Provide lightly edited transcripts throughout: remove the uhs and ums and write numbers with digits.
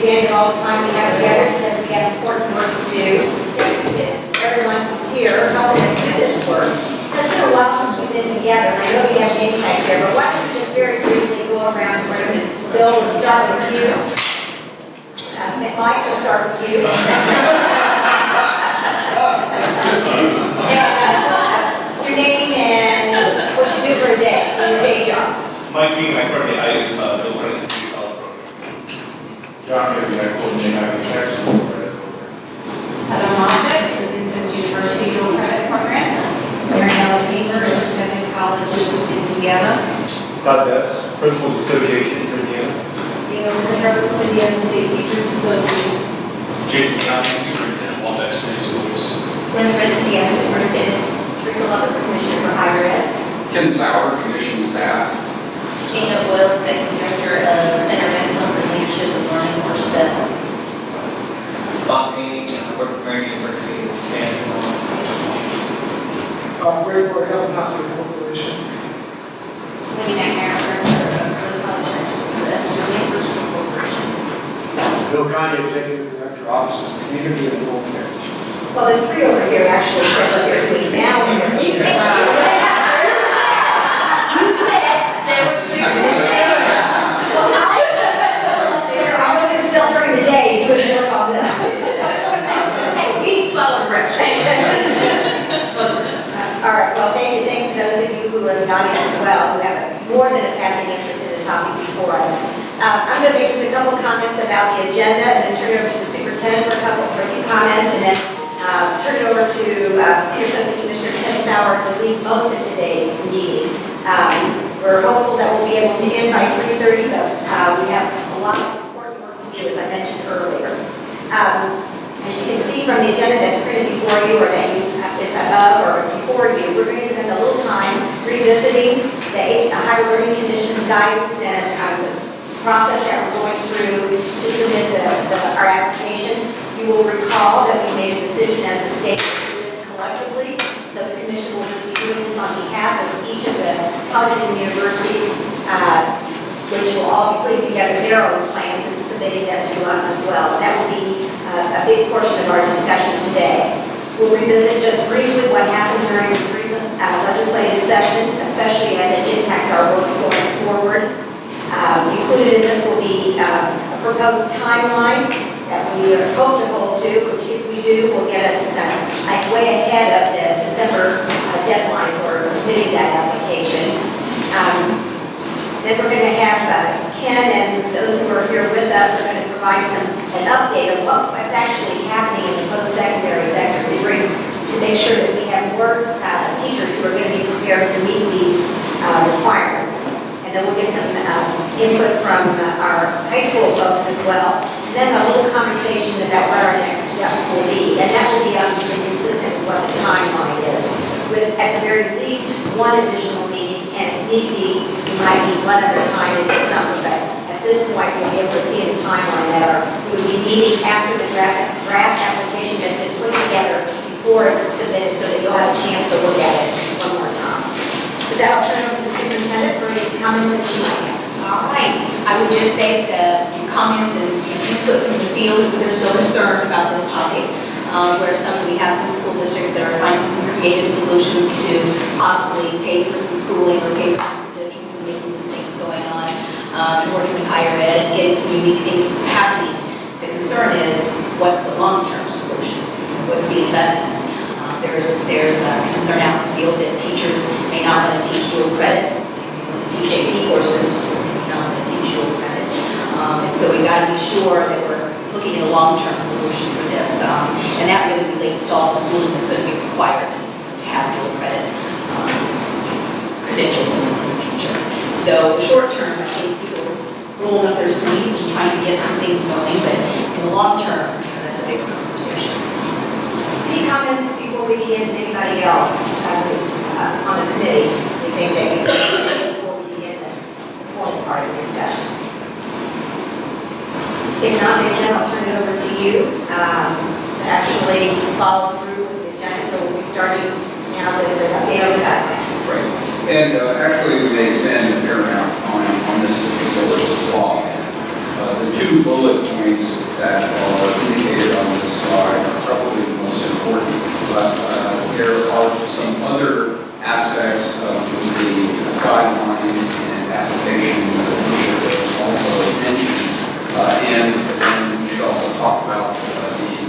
end of all the time we have together because we have important work to do. Thank you to everyone who's here helping us do this work. It's been a while since we've been together, and I know you have name tags there, but why don't you just very briefly go around the room and Bill will start with you. Mike will start with you. And, your name and what you do for a day, your day job. Mike King, my birthday, I use Bill Credit to college program. John Kirby, I coordinate agriculture credit program. Heather Moffitt, Vincent University Dual Credit Programs. Mary Ellen Beaver, Independent Colleges, Indiana. Todd Best, Principals Association for Indiana. Dino Center, Indiana State Teachers Association. Jason County, Superintendent, Wabash City Schools. Liz Renton, Indiana Superintendent. Teresa Lovett, Commissioner for Higher Ed. Ken Sauer, Commission Staff. Gina Boyle, Executive Director of Center of Excellence in Leadership and Learning, or STEP. Bob Payne, I work for Mary University, Advanced Enrollment. Great Work Health and Hospital Corporation. Wendy McNair, Director of Early College High School for the University Corporation. Bill Connie, Executive Director, Office of Community and World Affairs. Well, the three over here actually said what they're doing now. You said it. Say what you do. I'm going to still during the day, do a short on this. Hey, we follow directions. All right, well, thanks to those of you who are in the audience as well, who have more than a passing interest in the topic before us. I'm going to make just a couple comments about the agenda and then turn it over to the superintendent for a few comments, and then turn it over to Senior Associate Commissioner Ken Sauer to lead most of today's meeting. We're hopeful that we'll be able to end by 3:30, but we have a lot of important work to do, as I mentioned earlier. As you can see from the agenda that's printed before you, or that you have above or before you, we're going to spend a little time revisiting the higher learning conditions guidance and the process that we're going through to submit our application. You will recall that we made a decision as a state to do this collectively, so the commission will be doing this on behalf of each of the colleges and universities, which will all be putting together their own plans and submitting them to us as well. That will be a big portion of our discussion today. We'll revisit just briefly what happened during this recent legislative session, especially as it impacts our work going forward. Included in this will be a proposed timeline that we hope to hold to, which if we do will get us way ahead of the December deadline for submitting that application. Then we're going to have Ken and those who are here with us are going to provide an update of what's actually happening in the post-secondary sector to make sure that we have more teachers who are going to be prepared to meet these requirements. And then we'll get some input from our high school folks as well. And then a little conversation about what our next steps will be. And that will be obviously consistent with what the timeline is, with at the very least one additional meeting, and if need be, we might need one other time in December. But at this point, we'll be able to see in the timeline that we will be meeting after the draft application has been put together before it's submitted, so that you'll have a chance to look at it one more time. With that, I'll turn it over to the superintendent for any comments that she might have. All right. I would just say that the comments and input from the field is that they're still concerned about this topic. Where we have some school districts that are finding some creative solutions to possibly pay for some schooling or pay for some credentials and making some things going on, working with higher ed and getting some unique things happening. The concern is, what's the long-term solution? What's the investment? There's a concern out in the field that teachers may not want to teach dual credit. They want to teach AP courses, they may not want to teach dual credit. And so we've got to be sure that we're looking at a long-term solution for this. And that really relates to all the schooling that's going to be required to have dual credit credentials in the future. So the short term, I think people are rolling up their sleeves and trying to get some things going, but in the long term, that's a big conversation. Any comments before we begin from anybody else on the committee? Anything that you can say before we begin the formal part of the discussion? If not, then I'll turn it over to you to actually follow through with the agenda. So we'll be starting now with the update on the guidelines. Right. And actually, we may spend a fair amount of time on this particular law. The two bullet points that are indicated on this slide are probably the most important, but there are some other aspects of the guidelines and application that we should also mention. And we should also talk about the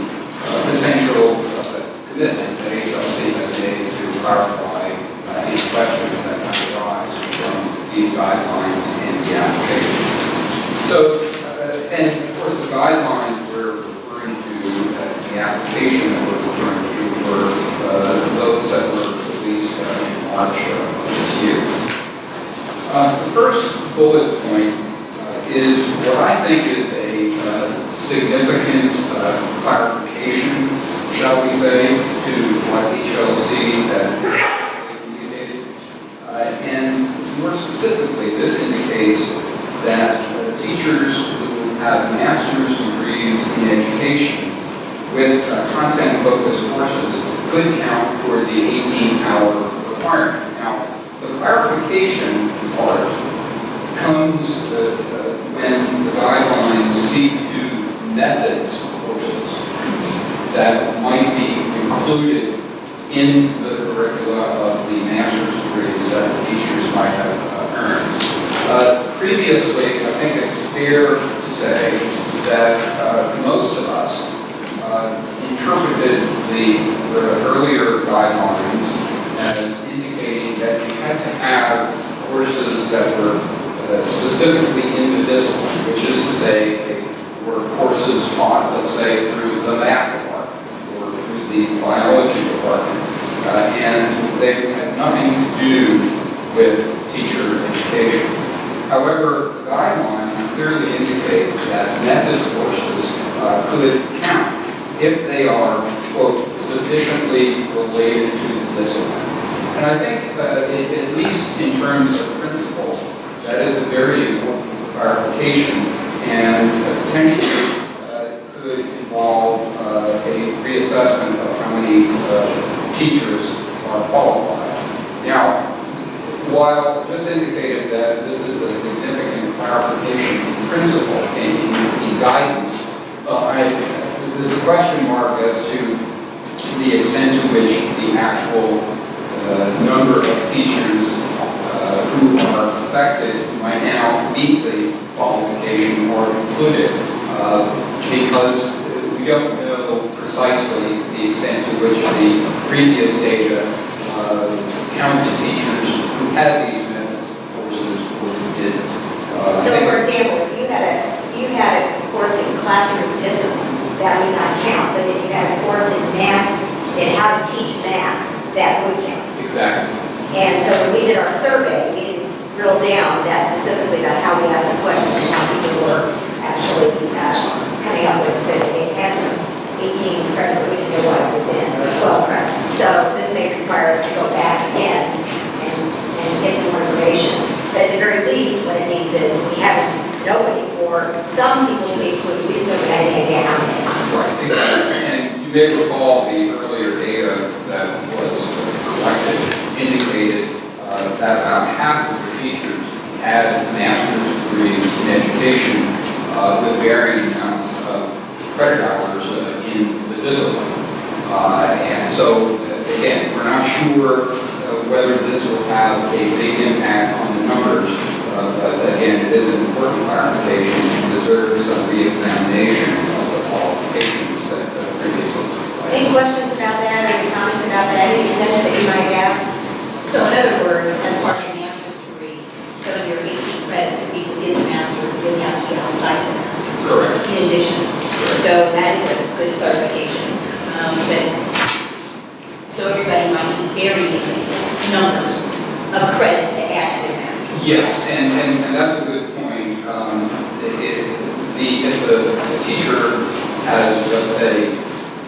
potential commitment that HLC has made to clarify any questions that might arise from these guidelines and the application. So, and of course, the guidelines we're referring to, the application that we're referring to, were those that were released in March of this year. The first bullet point is what I think is a significant clarification, shall we say, to what HLC had communicated. And more specifically, this indicates that teachers who have master's degrees in education with content-focused courses could count toward the 18-hour requirement. Now, the clarification part comes when the guidelines speak to methods courses that might be included in the curricula of the master's degrees that the teachers might have earned. Previously, I think it's fair to say that most of us interpreted the earlier guidelines as indicating that you had to have courses that were specifically in the discipline, which is to say they were courses taught, let's say, through the math department or through the biology department, and they had nothing to do with teacher education. However, the guidelines clearly indicate that methods courses could count if they are, quote, sufficiently related to the discipline. And I think at least in terms of principle, that is a very important clarification and potentially could involve a reassessment of how many teachers are qualified. Now, while just indicated that this is a significant clarification in principle in guidance, there's a question mark as to the extent to which the actual number of teachers who are affected might now meet the qualification or included, because we don't know precisely the extent to which the previous data counts teachers who had these methods courses or who didn't. So, for example, if you had a course in classroom discipline, that would not count, but if you had a course in math and how to teach math, that would count. Exactly. And so when we did our survey, we didn't drill down that specifically about how we asked the questions and how people were actually coming up with it. They had some 18 credits, but we didn't know what it was in, or 12 credits. So this may require us to go back again and get some more information. But at the very least, what it means is we haven't nobody for some people we certainly had any idea how many. Right, exactly. And you may recall the earlier data that was collected indicated that about half of the teachers had master's degrees in education with varying amounts of credit hours in the discipline. And so, again, we're not sure whether this will have a big impact on the numbers, but again, it is an important clarification and deserves some re-examination of the qualifications that previously took place. Any questions about that or any comments about that? Any sense that you might have? So in other words, as part of your master's degree, some of your 18 credits would be within the master's, and then you have to be outside the master's. Correct. In addition. So that is a good clarification. So everybody might be varying numbers of credits to add to their master's. Yes, and that's a good point. If the teacher has, let's say,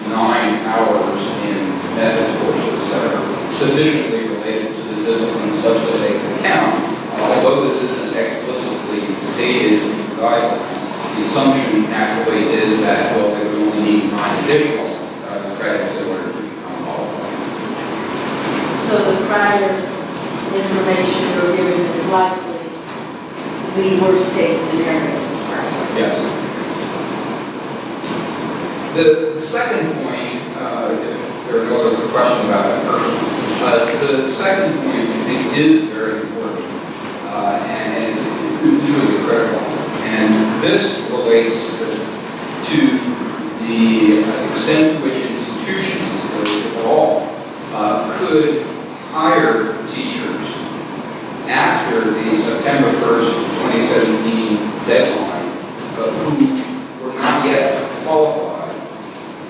9 hours in methods courses that are sufficiently related to the discipline such that they can count, although this isn't explicitly stated in the guidelines, the assumption naturally is that, well, they would only need 9 additional credits in order to become qualified. So the prior information you're giving is likely the worst case scenario. Yes. The second point, if there are no other questions about it first, the second point I think is very important and it's really critical. And this relates to the extent to which institutions, if at all, could hire teachers after the September 1st, 2017 deadline who were not yet qualified,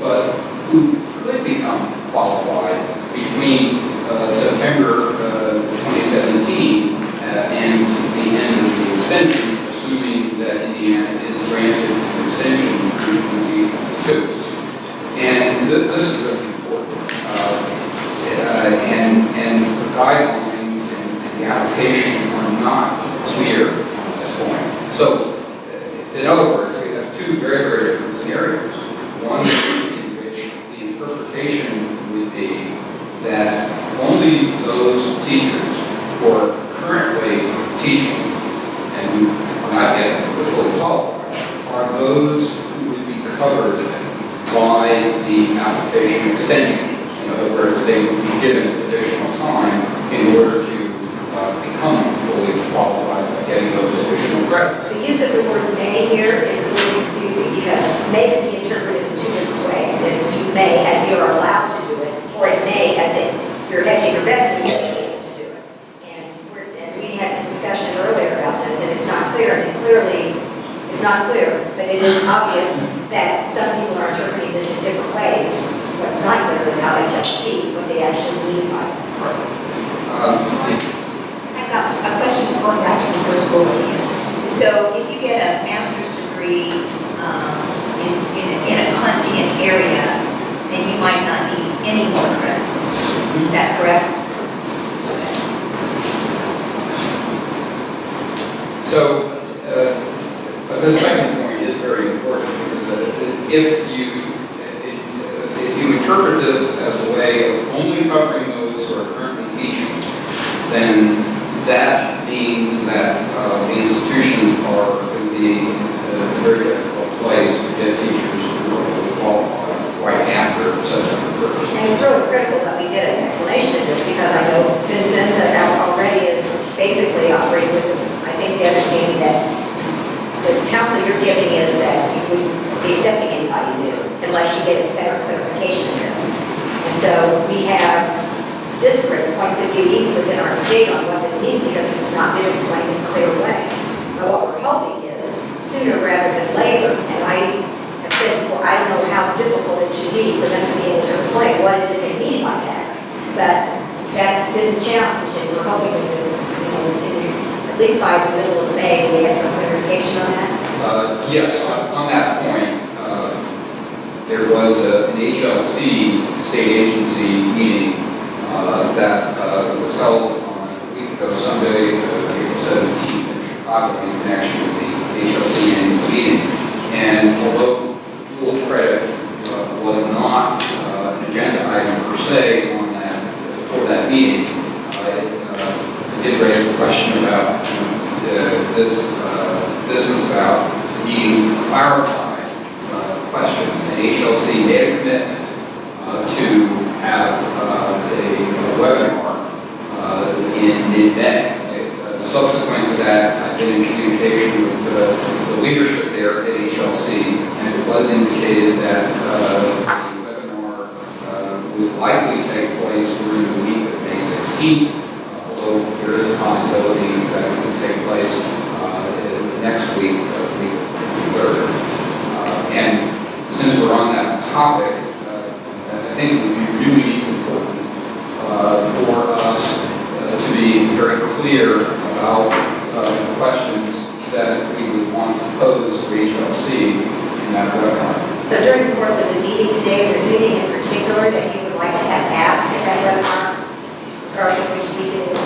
but who could become qualified between September 2017 and the end of the extension, assuming that Indiana is granted an extension through 2022. And this is really important. And the guidelines and the application are not clear at this point. So, in other words, we have two very, very different scenarios. One in which the interpretation would be that only those teachers who are currently teaching and who are not yet fully qualified are those who would be covered by the application extension. In other words, they would be given additional time in order to become fully qualified by getting those additional credits. The use of the word may here is a little confusing because may can be interpreted in two different ways. As you may, as you are allowed to do it, or it may, as if you're hedging your bets and you're able to do it. And we had some discussion earlier about this, and it's not clear. And clearly, it's not clear, but it is obvious that some people are interpreting this in different ways. What's not clear is how HLC, what they actually mean by this. I've got a question going back to the first bullet here. So if you get a master's degree in a content area, then you might not need any more credits. Is that correct? So, but the second point is very important because if you interpret this as a way of only covering those who are currently teaching, then that means that the institutions are going to be in a very difficult place to get teachers who are fully qualified right after September 1st. And it's really critical that we get an explanation of this because I know Vincent already is basically operating with, I think, the understanding that the counsel you're giving is that you wouldn't be accepting anybody new unless you get a better clarification of this. And so we have disparate points of view even within our state on what this means because it's not been explained in a clear way. But what we're hoping is sooner rather than later, and I have said before, I don't know how difficult it should be for them to be able to explain what it is they mean by that. But that's been the challenge, and we're hoping that this, at least by the middle of May, we have some clarification on that. Yes, on that point, there was an HLC state agency meeting that was held on a week ago, Sunday, April 17th in Chicago in connection with the HLC annual meeting. And although dual credit was not an agenda item per se on that for that meeting, it did raise the question about this is about needing to clarify questions. And HLC made a commitment to have a webinar in mid-May. Subsequent to that, I've been in communication with the leadership there at HLC, and it was indicated that the webinar would likely take place during the week of May 16th, although there is a possibility that it would take place next week, week 3rd. And since we're on that topic, I think it would be really important for us to be very clear about the questions that we would want to pose to HLC in that webinar. So during the course of the meeting today, if there's anything in particular that you would like to have asked at that webinar, regarding which week it is,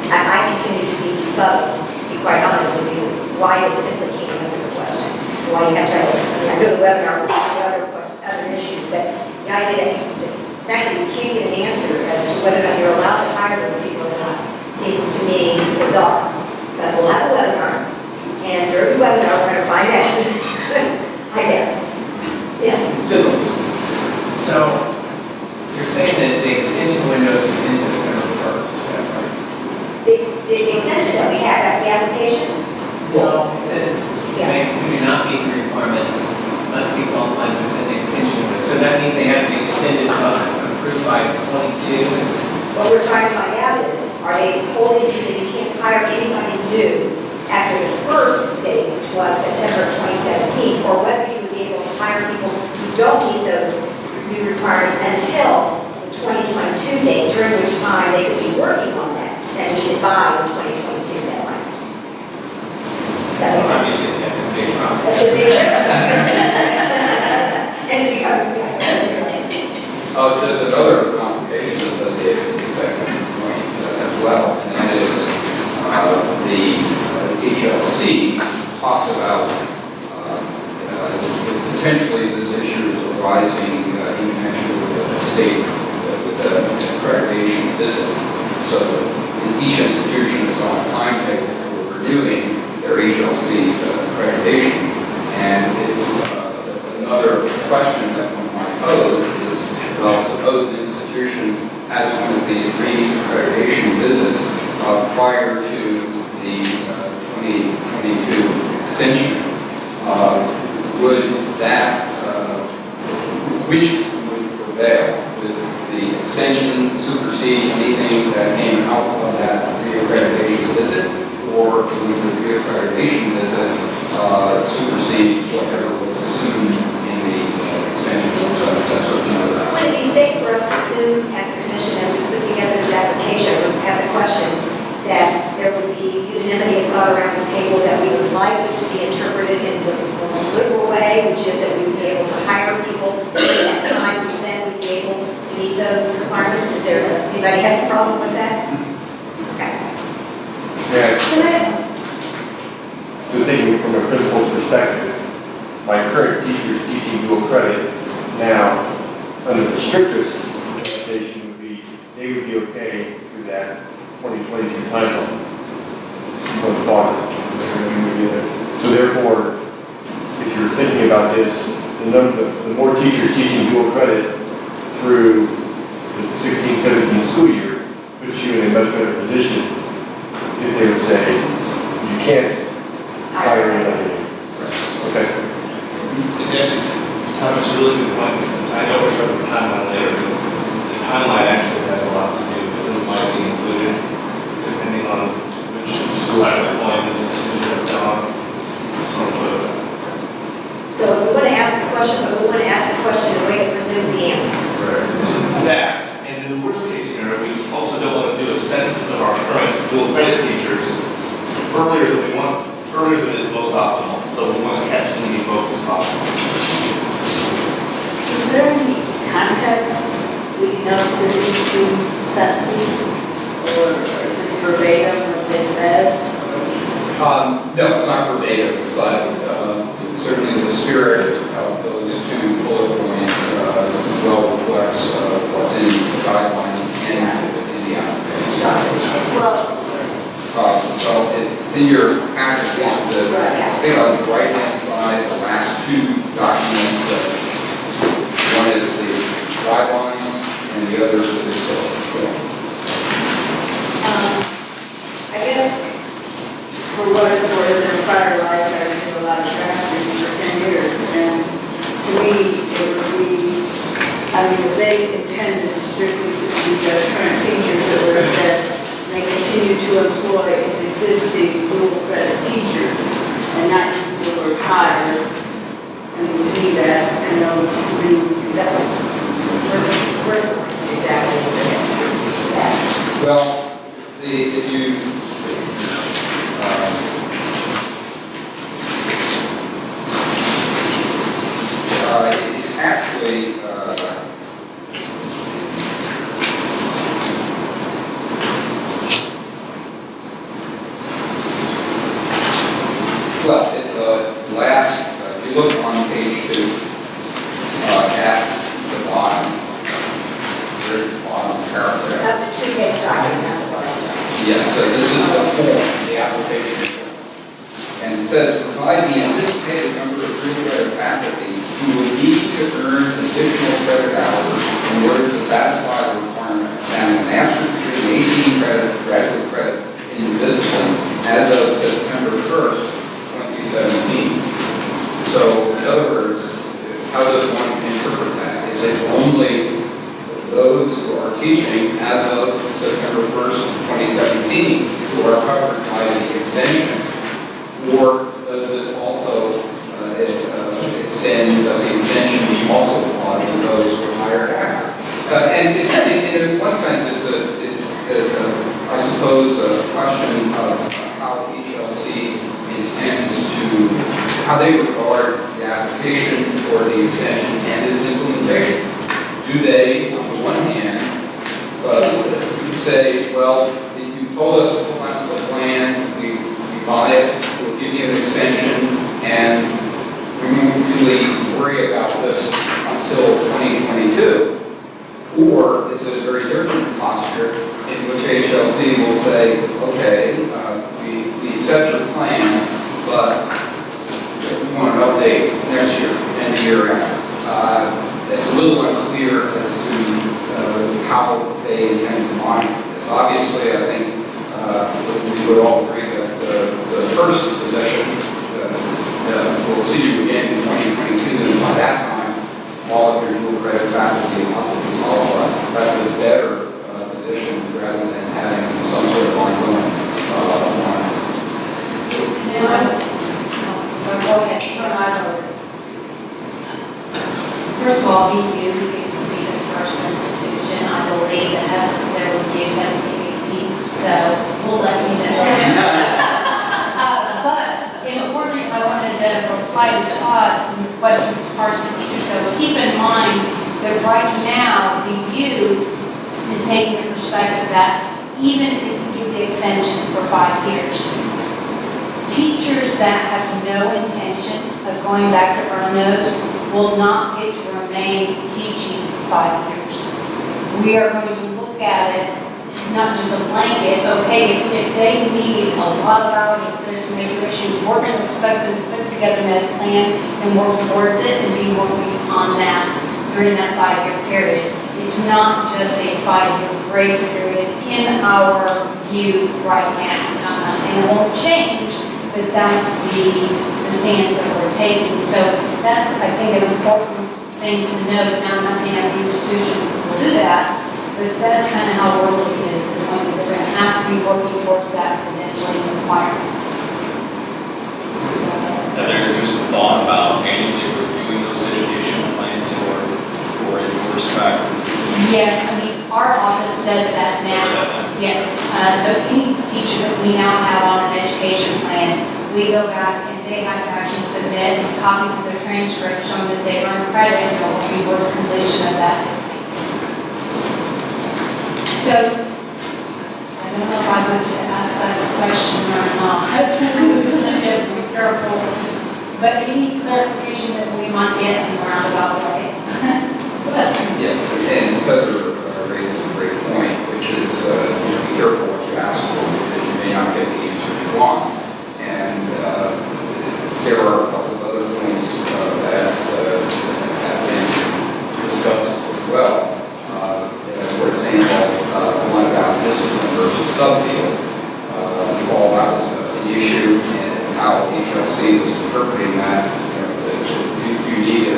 I continue to be befuddled, to be quite honest with you, why they simply can't answer the question. Why you have to, I go to the webinar, other issues, but the idea that the fact that you can't get an answer as to whether or not you're allowed to hire those people or not seems to me bizarre. But we'll have a webinar, and during the webinar, we're going to find out, I guess. Yeah. intended, approved by 22. What we're trying to find out is, are they holding to that you can't hire anybody new after the first date, which was September 2017, or whether you would be able to hire people who don't meet those new requirements until the 2022 date, during which time they could be working on that needed by the 2022 deadline. Is that what I'm Obviously, that's a big problem. That's a big And so you have- There's another complication associated with the second point as well, and that is the HLC talks about potentially this issue arising in connection with the state, with the accreditation business. So each institution is on a timetable for renewing their HLC accreditation, and it's another question that one might pose is, well, suppose the institution has one of these re-accreditation visits prior to the 2022 extension. Would that, which would prevail? Would the extension supersede anything that came out of that re-accreditation visit, or would the re-accreditation visit supersede whatever was assumed in the extension? So that's what another. Would it be safe for us to assume at the commission as we put together this application, we have the questions, that there would be unanimity of thought around the table that we would like this to be interpreted in the most liberal way, which is that we would be able to hire people in that time, which then would be able to meet those requirements? Is there, anybody have a problem with that? Okay. Yeah. So thinking from a principal's perspective, my current teachers teaching dual credit now, under the strictest limitation would be, they would be okay through that 2022 timeline. One thought. So therefore, if you're thinking about this, the more teachers teaching dual credit through the 16-17 school year puts you in a much better position if they would say, you can't hire anybody. Okay. Actually, Tom, it's a really good point. I know we're talking the timeline later, but the timeline actually has a lot to do with who might be included, depending on which side of the coin this decision is on. So we want to ask the question, but we want to ask the question in a way that presumes the answer. That, and in the worst case scenario, we also don't want to do a census of our current dual credit teachers earlier than is most optimal. So we want to catch as many folks as possible. Is there any context leading up to these two sentences? Or is this verbatim what they said? No, it's not verbatim, but certainly the spirit of those two bullet points well reflects what's in the guidelines and in the application. Well, it's in your package, I think on the right-hand side, the last two documents, one is the guidelines and the other is the I guess, for what it's worth, in a prior life, I did a lot of drafting for 10 years, and to me, it would be, I mean, if they intended strictly to be just current teachers, it would have said they continue to employ its existing dual credit teachers, and not use the word hire. I mean, to me, that connotes new. Exactly. Well, if you it's actually well, it's last. If you look on page 2 at the bottom, very bottom paragraph. Of the two-page document. only those who are teaching as of September 1st, 2017, who are covered by the extension? Or does this also extend, does the extension also apply to those who are hired after? And in one sense, it's I suppose, a question of how HLC intends to, how they regard the application for the extension and its implementation. Do they, on the one hand, say, well, you told us the plan, we buy it, we'll give you an extension, and we won't really worry about this until 2022? Or is it a very different posture in which HLC will say, okay, we accept your plan, but we want an update next year and the year after? It's a little unclear as to how they intend to monitor this. Obviously, I think we would all agree that the first position will see you again in 2022, and by that time, all of your dual credit faculty will be qualified. That's a better position rather than having some sort of ongoing monitoring. So go ahead. First of all, BU needs to be the first institution, I believe, that has to go with you 1718, so we'll let you know. But in order, I wanted to reply to Todd in your question as far as the teachers go. Keep in mind that right now, BU is taking the perspective that even if you give the extension for 5 years, teachers that have no intention of going back to earn those will not get to remain teaching for 5 years. We are going to look at it, it's not just a blanket, okay, if they need a lot of hours, if there's major issues, we're going to expect them to put together a plan and work towards it and be working on that during that 5-year period. It's not just a 5-year grace period in our view right now. I'm not saying it won't change, but that's the stance that we're taking. So that's, I think, an important thing to note. Now, I'm not saying every institution will do that, but that's kind of how we're looking at it at this point. We're going to have to be working towards that credentialing requirement. So, Heather, is there some thought about annually reviewing those educational plans for a first faculty? yes, I mean, our office does that now. Yes, so any teacher that we now have on an education plan, we go back and they have to actually submit copies of their transcript showing that they've earned credit and are working towards completion of that. So, I don't know if I want you to ask that question or not. So we was going to be careful. But any clarification that we might get in a roundabout way. Yeah, and Heather raises a great point, which is be careful what you ask for because you may not get the answer you want. And there are a couple of other points that have been discussed as well. For example, one about discipline versus subfield. All that was the issue and how HLC was interpreting that. You need a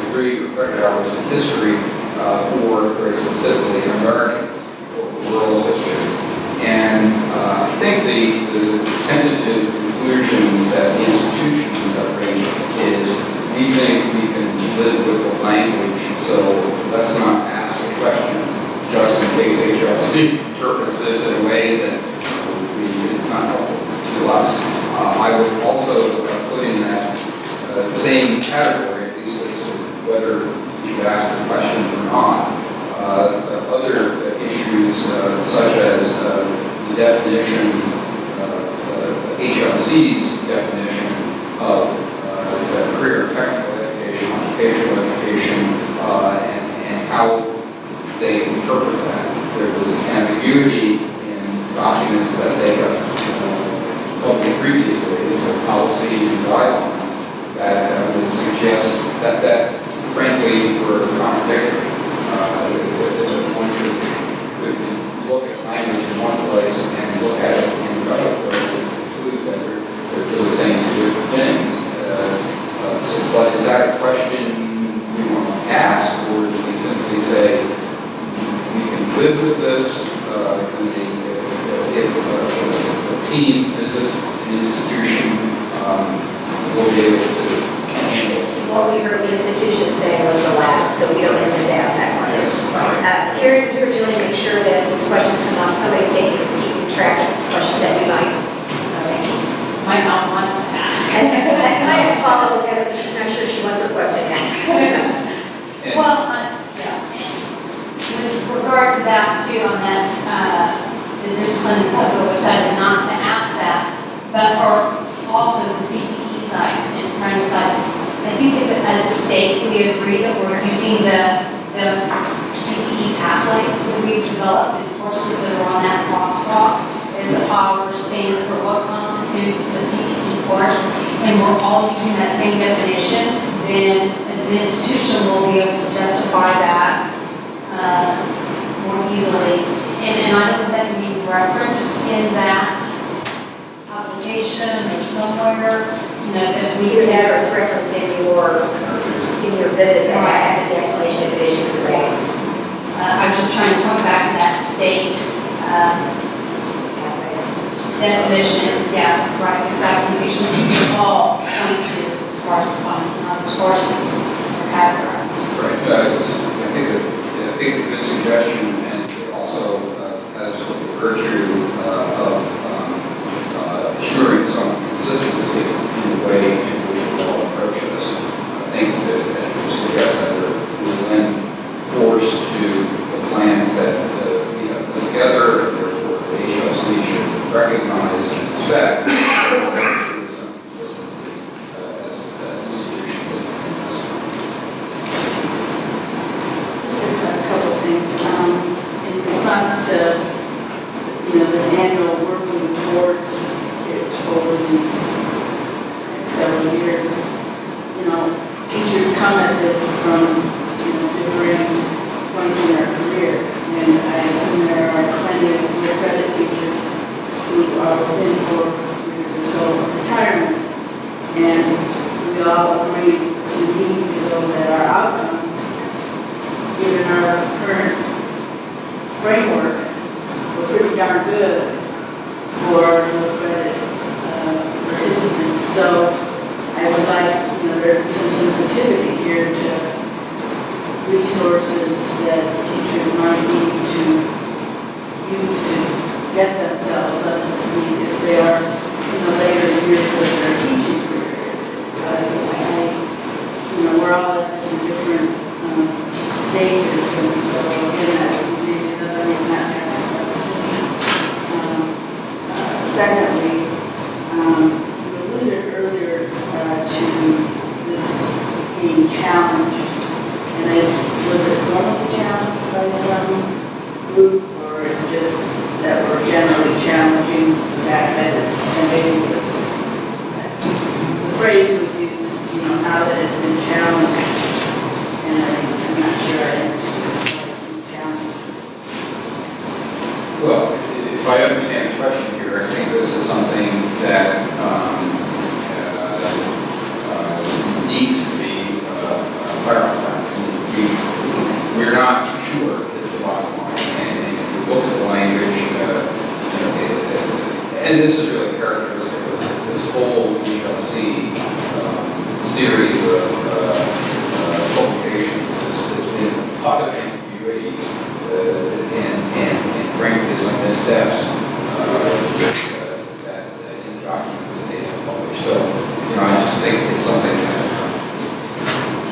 degree or credit hours in history or very specifically in American or world history. And I think the tentative conclusion that the institutions have reached is we think we can live with the language, so let's not ask a question just in case HLC interprets this in a way that is not helpful to us. I would also put in that same category, at least as to whether you should ask the question or not. Other issues such as the definition, HLC's definition of career technical education, occupational education, and how they interpret that. There was ambiguity in documents that they have published previously, the policy and guidelines that would suggest that frankly, were contradictory. One could look at language in one place and look at it in another place and conclude that they're really saying two different things. But is that a question we want to ask, or do we live with this, if a team visits an institution, we'll be able to handle. What we heard the institution say was the lab, so we don't intend to ask that question. Terry, you were doing to make sure that as these questions come up, somebody's keeping track of questions that we might. Might not want to ask. I have to follow with her because she's not sure she wants her question asked. Well, yeah. With regard to that too, on that, the discipline and stuff, we decided not to ask that, but for also the CTE side and friendly side. I think if as a state, we agree that we're using the CTE pathway that we've developed and courses that are on that crosswalk as our stands for what constitutes the CTE course, and we're all using that same definition, then as an institution, we'll be able to justify that more easily. And I don't know if that can be referenced in that application or somewhere, you know, that we Either that or it's referenced in your visit that had the explanation of the issue was raised. I was just trying to point back to that state definition, yeah, right, because applications can all point to as far as defining how those courses are categorized. Right, I think a good suggestion, and it also has the virtue of assuring some consistency in the way in which we all approach this. I think that to suggest that we're then forced to the plans that we have put together, and therefore the HLC should recognize and respect, but also ensure some consistency as institutions implement this. Just a couple of things. In response to, this annual working towards it over these several years, teachers come at this from, different points in their career. And I assume there are plenty of credit teachers who are within 4 years or so of retirement. And we all agree a few meetings ago that our outcomes, given our current framework, were pretty darn good for the credit participants. So I would like, there to be some sensitivity here to resources that teachers might need to use to get themselves up to speed if they are, later years of their teaching career. We're all at this in different stages, and so again, maybe another reason not to ask the question. Secondly, you alluded earlier to this being challenged, and was it formally challenged by some group, or is it just that we're generally challenging the fact that it's ambiguous? The phrase was used, now that it's been challenged, and I'm not sure I understand challenged. Well, if I understand the question here, I think this is something that needs to be clarified. We're not sure is the bottom line. And if you look at the language, and this is really characteristic of this whole ELC series of publications has been a lot of ambiguity and frankly some missteps that in the documents that they have published. So, I just think it's something that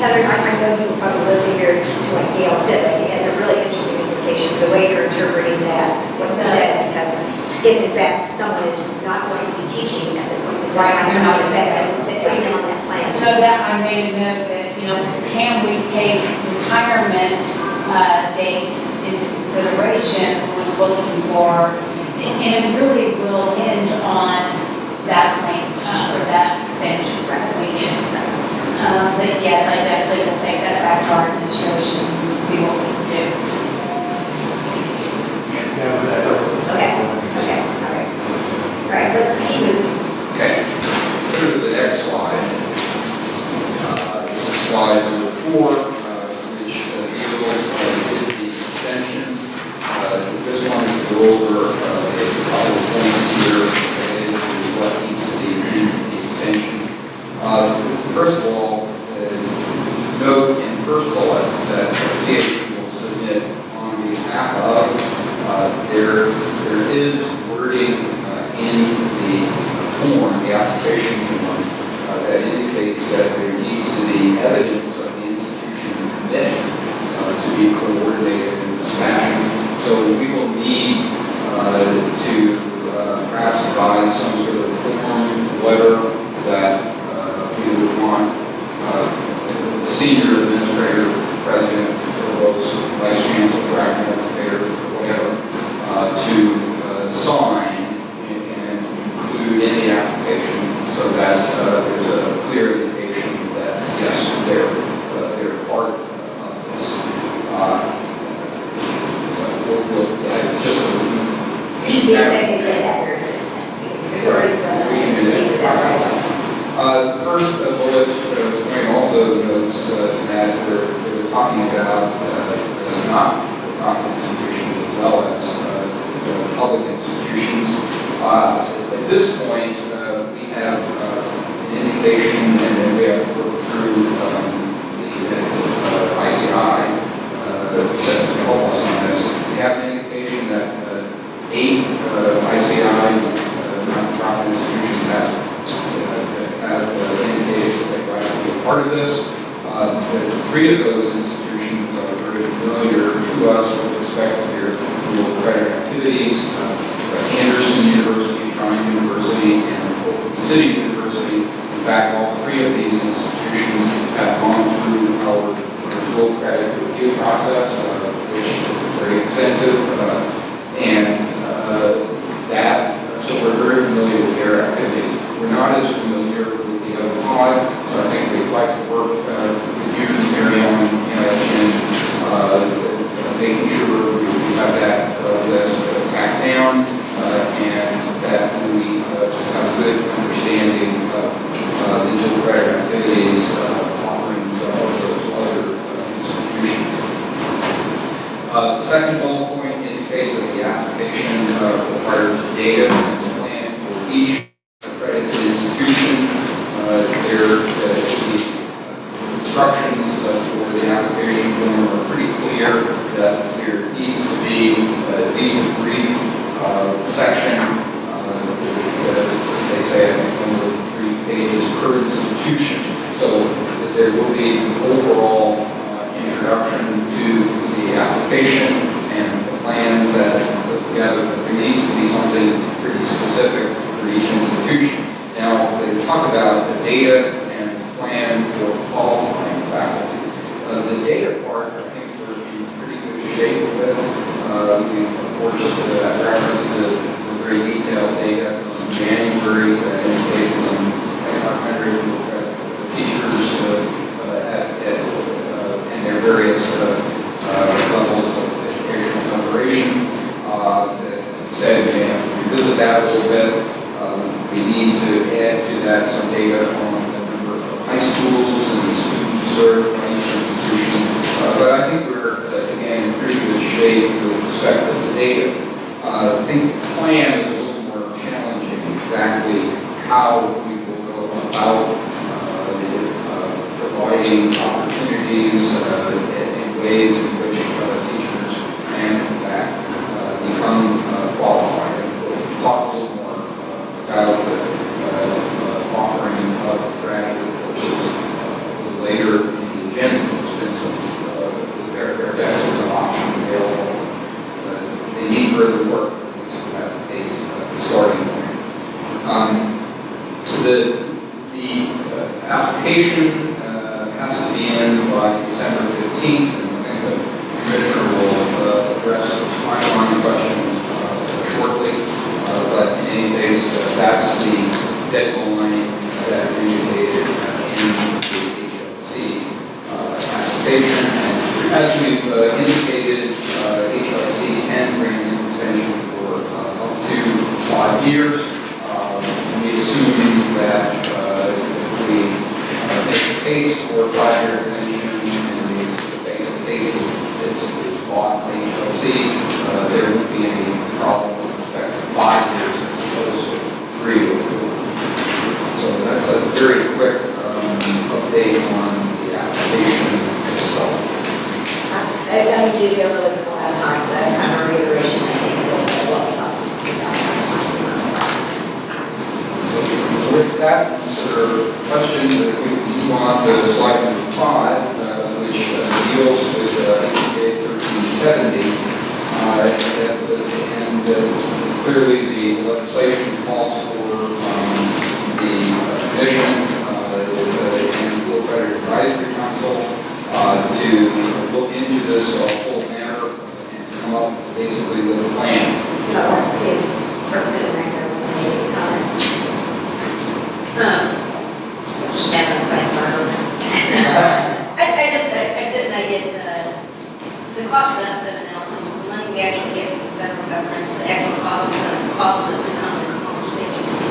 Heather, I know you were probably listening here to what Gail said, but it has a really interesting implication, the way you're interpreting that, what it says, because if in fact someone is not going to be teaching at this point in time, they're not affected, they're putting them on that plan. So that I made a note that, can we take retirement dates into consideration when looking for, and it really will hinge on that plan or that extension that we get. But yes, I definitely will take that back to our administration and see what we can do. Okay, all right. All right, let's keep moving. Okay, let's go to the next slide. This is slide number 4, which deals with the extension coordinated in this fashion. So we will need to perhaps devise some sort of form letter that we would want the senior administrator, president, provost, vice chancellor, academic affairs, whatever, to sign and include in the application so that there's a clear indication that, yes, they're part of this. You should be expecting to get that person. You're already present. The first bullet point also notes that we're talking about not for-profit institutions as well as public institutions. At this point, we have an indication, and then we have to work through the ICI that's going to help us on this. We have an indication that 8 ICI not-for-profit institutions have indicated that they'd like to be a part of this. 3 of those institutions are very familiar to us with respect to their dual credit activities. Anderson University, Trine University, and Oakland City University. In fact, all 3 of these institutions have gone through our dual credit review process, which is very extensive, so we're very familiar with their activities. We're not as familiar with the other 5, so I think we'd like to work with you, Mary Ellen, in making sure we have that list tacked down and that we have a good understanding of the dual credit activities offerings of those other institutions. The second bullet point indicates that the application requires data and plan for each accredited institution. The instructions for the application form are pretty clear that there needs to be at least a brief section, they say, I think, over 3 pages per institution, so that there will be an overall introduction to the application and the plans that put together. There needs to be something pretty specific for each institution. Now, they talk about the data and plan for qualifying faculty. The data part, I think we're in pretty good shape with. We, of course, reference the very detailed data from January that indicated some 500 teachers and their various levels of educational preparation. Said we have to revisit that a little bit. We need to add to that some data on the number of high schools and students served by each institution. But I think we're, again, in pretty good shape with respect to the data. I think the plan is a little more challenging, exactly how we will go about providing opportunities in ways in which teachers can, in fact, become qualified. We'll talk a little more about offering graduate courses a little later in the agenda. There's been some, there are definitely an option available. They need further work, at least to have a starting point. The application has to be in by December 15th, and I think the Commissioner will address the timeline question shortly. But in any case, that's the deadline that is indicated in the HLC application. And as we've indicated, HLC can grant an extension for up to 5 years. We assume that if we make a case for a 5-year extension and we face a case that is bought by HLC, there would be any problem with respect to 5 years as opposed to 3 or 4. So that's a very quick update on the application itself. I didn't do the really for the last time, so that's kind of a reiteration, I think, of what we talked about last time. With that, Mr. Question, if we can move on to slide number 5, which deals with HA 13 1970. And clearly the legislation calls for the commission and dual credit advisory council to look into this whole matter and come up basically with a plan. No, let's see if Representative Rangel wants to make a comment. Just have a sidebar. I sit and I get the cost benefit analysis, the money we actually get from the federal government, the actual cost is going to cost us to come and home to the agency.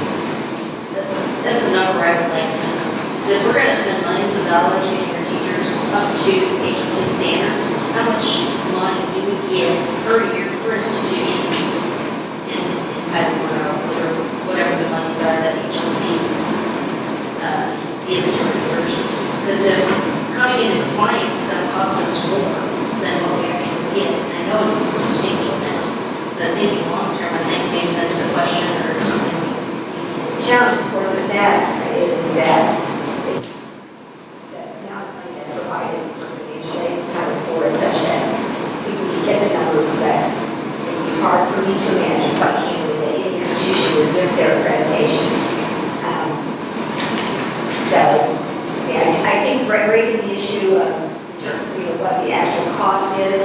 That's a number I would like to know. Is if we're going to spend millions of dollars getting our teachers up to agency standards, how much money do we get per year per institution in Title I or whatever the monies are that agencies gives to our universities? Because if coming into compliance is going to cost us more than what we actually get, and I know it's a substantial amount, but thinking long term, I think maybe that's a question or something. The challenge, of course, with that is that it's, the amount of money that's provided for financial aid in Title IV is such that people can get the numbers, but it would be hard for me to imagine what came with any institution would miss their accreditation. So, yeah, I think raising the issue of what the actual cost is,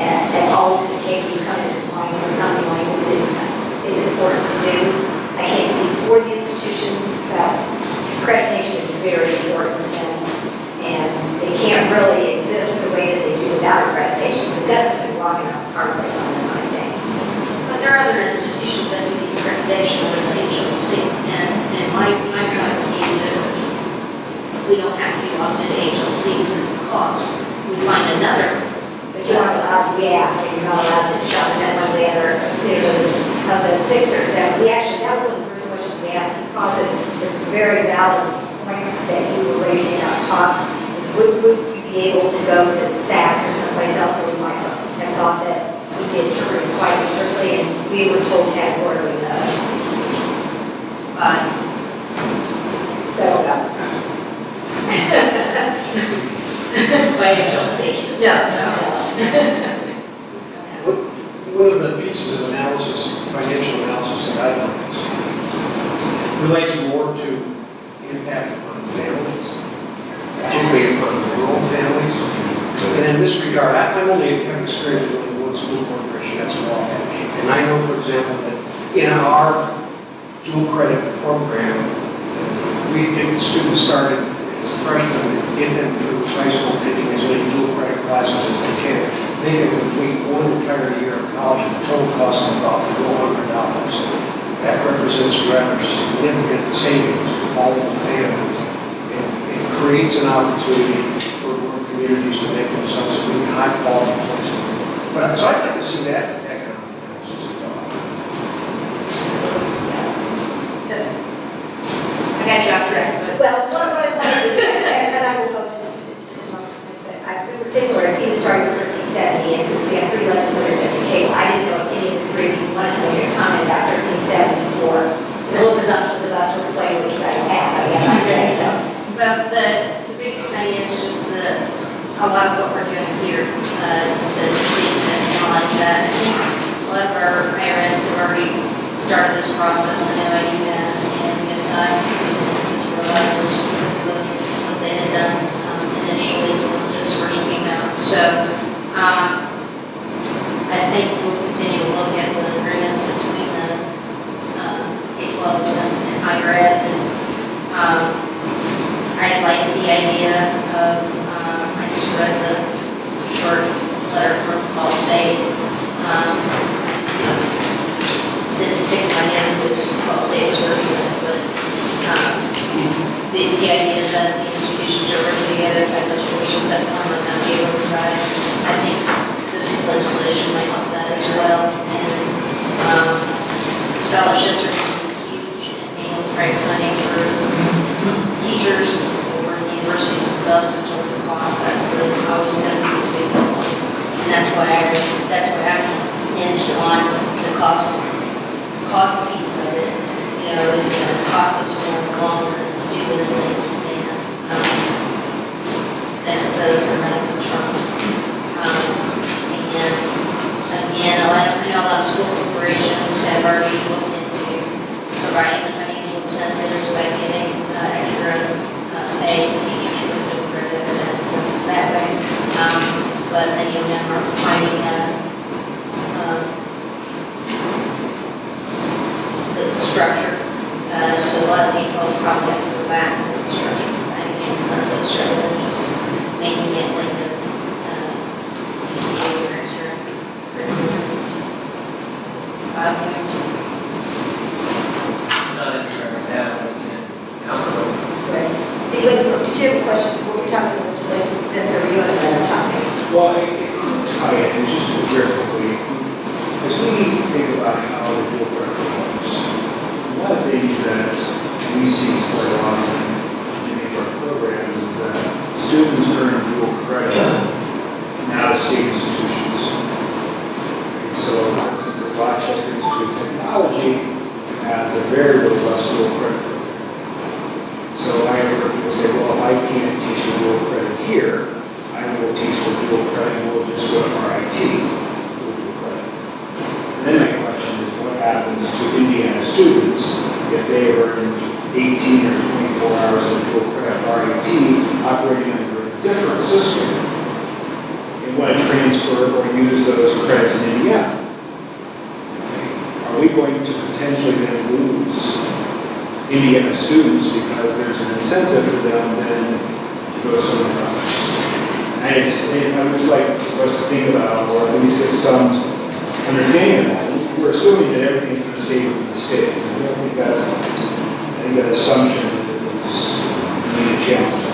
and as always is the case, when you come into compliance with something like this is important to do. I can't speak for the institutions, but accreditation is very important, and they can't really exist the way that they do without accreditation. The government's been walking a hard place on this kind of thing. But there are other institutions that do the accreditation with the HLC, and my point is if we don't have to be locked into HLC because of the cost, we find another. But you aren't allowed to be asked, and you're not allowed to shop that one way or there was of the 6 or 7. That was one of the first questions we asked, because of the very valid points that you were raising about cost. Is would you be able to go to SACS or someplace else where we might have thought that we did touring quite strictly, and we were told categorically no. Federal government. By HLC. No. One of the pieces of analysis, financial analysis that I'd like to see relates more to impact on families, particularly upon rural families. And in this regard, I only have experience with one school corporation, that's all. And I know, for example, that in our dual credit program, we get students started as a freshman and get them through high school taking as many dual credit classes as they can. They can complete one entire year of college at a total cost of about $400. That represents rather significant savings to all of the families, and it creates an opportunity for rural communities to make themselves a really high quality place to live. But so I'd like to see that economic analysis involved. I got you off track, but. Well, what I wanted to say, and I will go just a moment, but in particular, as he was starting with 1370, and since we have 3 legislators at the table, I didn't know if any of the 3 of you wanted to make a comment about 1370 before. It's a little presumptuous of us to explain what you guys have, I guess I'd say so. Well, the biggest thing is just a lot of what we're doing here to analyze that. I think a lot of our parents have already started this process. I know at UMass and USI recently just realized this because of what they had done initially when this first came out. So I think we'll continue to look at the agreements between the K-12s and higher ed. I like the idea of, I just read the short letter from Ball State. Didn't stick in my head because Ball State was working with it, but the idea that the institutions are working together by those forces that come and not be able to provide, I think this legislation might help that as well. And scholarships are huge, and being able to write money for teachers or the universities themselves to absorb the cost, that's always going to be a sticking point. And that's why I'm hinged on the cost piece of it. You know, is it going to cost us more in the long run to do this thing than it does or benefits from. And them or finding the structure. So a lot of people probably have to go back to the structure, financial incentives rather than just making it like a PCA or extra. Not interested now, Councilman. Did you have a question? What we're talking about legislation, then are you on another topic? Well, it could tie in, just very quickly, as we think about how the dual credit works, one of the things that we see quite often in many of our programs is that students earn dual credit in out-of-state institutions. And so, for instance, the Rochester Institute of Technology has a very robust dual credit program. So I have heard people say, well, if I can't teach the dual credit here, I will teach the dual credit and we'll just go to RIT, dual credit. And then my question is, what happens to Indiana students if they earn 18 or 24 hours of dual credit RIT operating under a different system and want to transfer or use those credits in Indiana? Are we going to potentially then lose Indiana students because there's an incentive for them then to go somewhere else? And I would just like for us to think about, or at least get some understanding of that. We're assuming that everything's going to stay with the state. I think that assumption is really a challenge.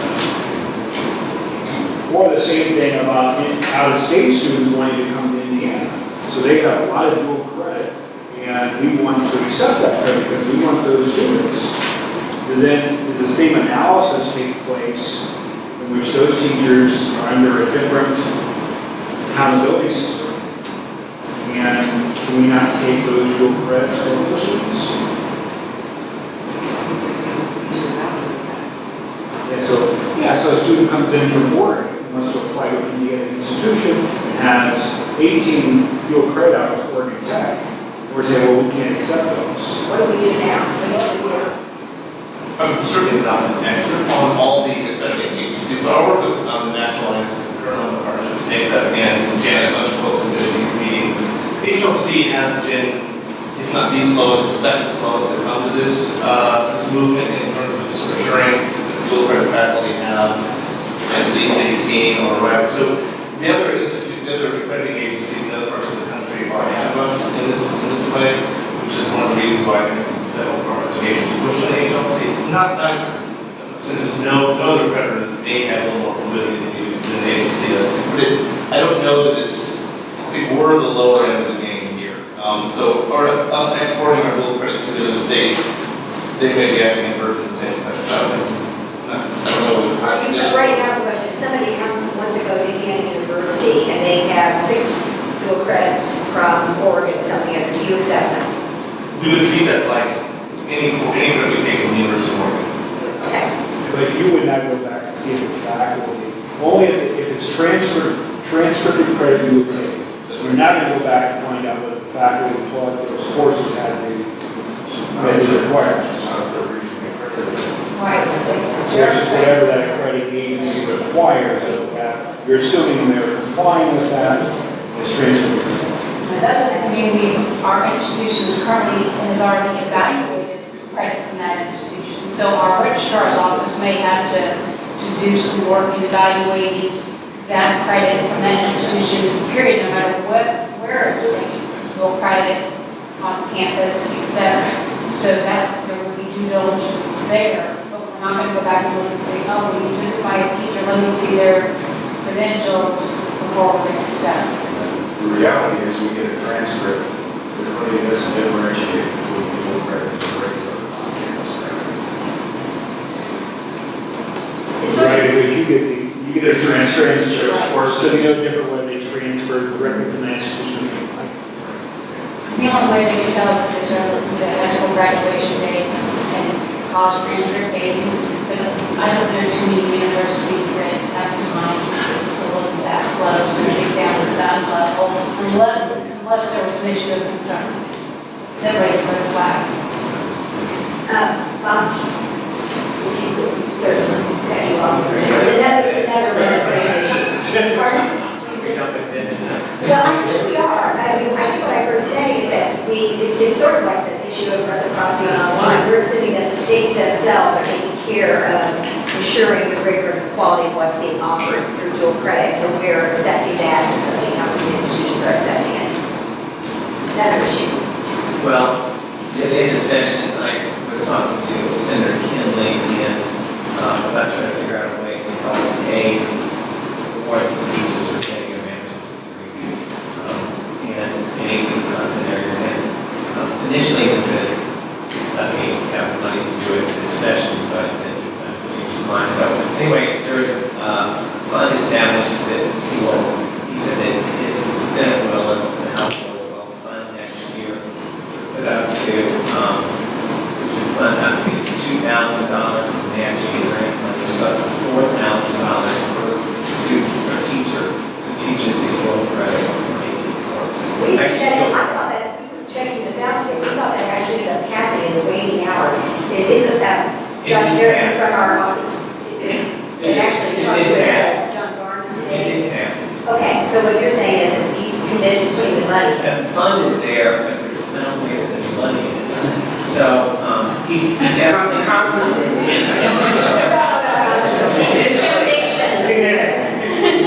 Or the same thing about out-of-state students wanting to come to Indiana. So they have a lot of dual credit, and we want to accept that credit because we want those students. And then does the same analysis take place in which those teachers are under a different accountability system? And can we not take those dual credits from those students? So a student comes in from Oregon and wants to apply to an Indiana institution and has 18 dual credit hours at Oregon Tech. We're saying, well, we can't accept those. What do we do now? I'm certainly not an expert on all the accrediting agencies, but I work with the National Institute for Early Partnerships, NASEP, and Janet, a bunch of folks who go to these meetings. HLC has been, if not the slowest, the second slowest to come to this movement in terms of assuring that dual credit faculty have at least 18 or whatever. So the other institute, the other accrediting agencies in other parts of the country are ahead of us in this way, which is one of the reasons why I think federal government education is pushing the HLC. So there's no other creditor that may have a little more fluidity than the agency does. But I don't know that it's, I think we're the lower end of the game here. So us exporting our dual credit to the other states, they may be asking a version of the same question. I don't know. Right now, the question, if somebody wants to go to Indiana University and they have 6 dual credits from Oregon, something other, do you accept them? We would treat that like any credit we take from the University of Oregon. Okay. But you would not go back to see the faculty. Only if it's transferred credit you would take. We're not going to go back and find out what the faculty taught those courses had to be required. Right. So it's just whatever that accrediting agency requires of that. You're assuming they're complying with that, it's transferred. That doesn't mean our institutions currently has already evaluated credit from that institution. So our registrar's office may have to do some work in evaluating that credit from that institution, period, no matter where it's taken. Dual credit on campus, etc. So that there will be due diligence there. But we're not going to go back and look and say, oh, well, you took it by a teacher, let me see their credentials before we're going to accept. The reality is we get a transcript that really doesn't differentiate between dual credit and regular on-campus credit. Right, because you get the transcripts, of course, so there's no different whether they transfer directly from the institution. The only way they can tell is if they're looking at high school graduation dates and college transfer dates. But I don't know too many universities that have time to look at that close and get down to that level unless there was an issue of concern that raised a red flag. Certainly, that you all. Another legislation. Pardon? this. Well, I think we are. I mean, I think what I heard say is that it's sort of like the issue of reciprocity online. We're assuming that the states themselves are taking care of ensuring the rigor and the quality of what's being offered through dual credit. So we're accepting that, and so the institutions are accepting it. That issue. Well, at the end of the session, I was talking to Senator Kinley and about trying to figure out a way to help pay more of these teachers who are getting a master's degree and in 18 content areas. And initially, it was going to let me have money to do it this session, but then he kind of changed his mind. So anyway, there was a fund established that he said that the Senate will and the House will fund next year, put up to, which would fund up to $2,000 and they actually get grant money, so up to $4,000 per student or teacher who teaches these low credit or AP courses. I thought that, we were checking this out today, we thought that actually ended up passing in the waning hours. Isn't that Josh Harrison from our office? It actually talked with John Barnes It today. didn't pass. Okay, so what you're saying is that he's committed to putting the money. The fund is there, but there's no way to put the money in it. So, he definitely.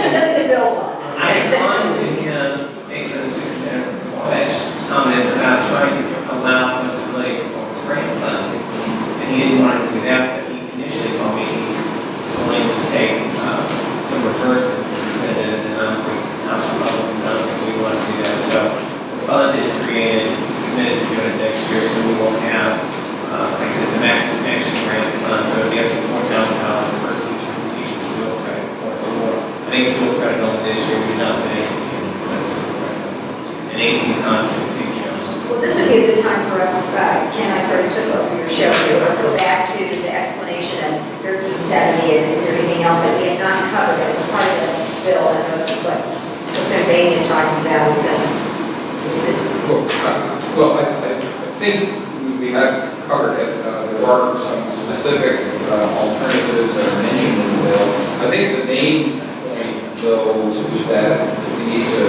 Something to build on. I had gone to him, based on the superintendent of the college, comment about trying to allow flexibility for his grant fund. And he didn't want to do that, but he initially told me he was willing to take some reversions instead of, and I don't think House Republicans, I don't think we want to do that. So the fund is created, he's committed to doing it next year, so we will have, like I said, it's an action grant fund, so it'll be up to $4,000 per teacher who teaches a dual credit course. I think it's dual credit only this year, we're not paying in the sense of dual credit. And 18 contract, I think, Well, this would be a good time for us, Ken, I sort of took over your show here. Let's go back to the explanation of 1370 and is there anything else that we have not covered that was part of the bill and what Senator Bain is talking about is Well, I think we have covered it. There are some specific alternatives that are mentioned in the bill. I think the main point, though, that we need to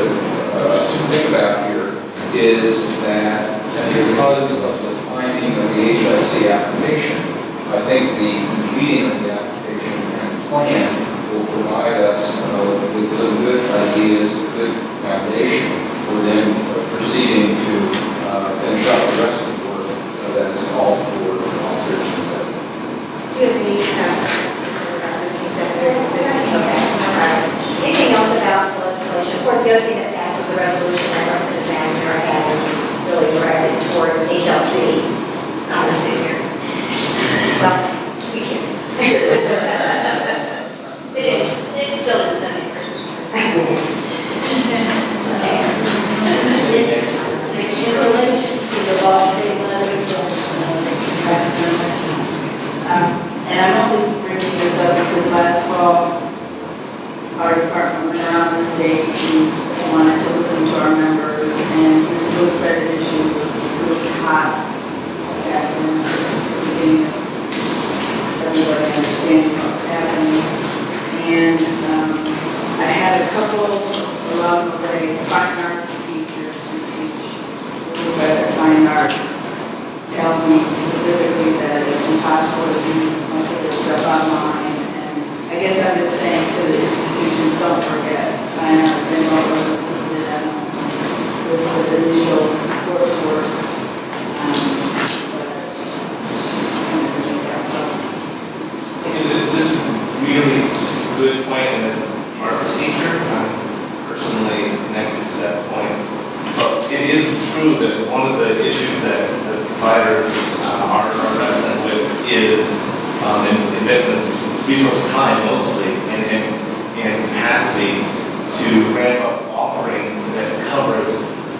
think about here is that because of the timing of the HIC application, I think the completing of the application and plan will provide us with some good ideas, good foundation for then proceeding to finish up the rest of the work that is called for on 1370. Do you have any anything else about the legislation? Of course, the other thing that passed was the resolution that Representative Magner had, which is really directed toward HLC. Not a figure. Well, we can. It's still in the Senate. In relation to the law states and I'm only bringing this up because last fall, our department went around the state and wanted to listen to our members, and this dual credit issue was really hot back in the beginning of everybody understanding what was happening. And I had a couple along the way, fine arts teachers who teach dual credit fine arts tell me specifically that it's impossible to do much of their stuff online. And I guess I'm just saying to the institutions, don't forget fine arts and all those listed with the initial coursework. This is really good point, and as a art teacher, I'm personally connected to that point. But it is true that one of the issues that the providers are wrestling with is investing resource time mostly and capacity to ramp up offerings that cover as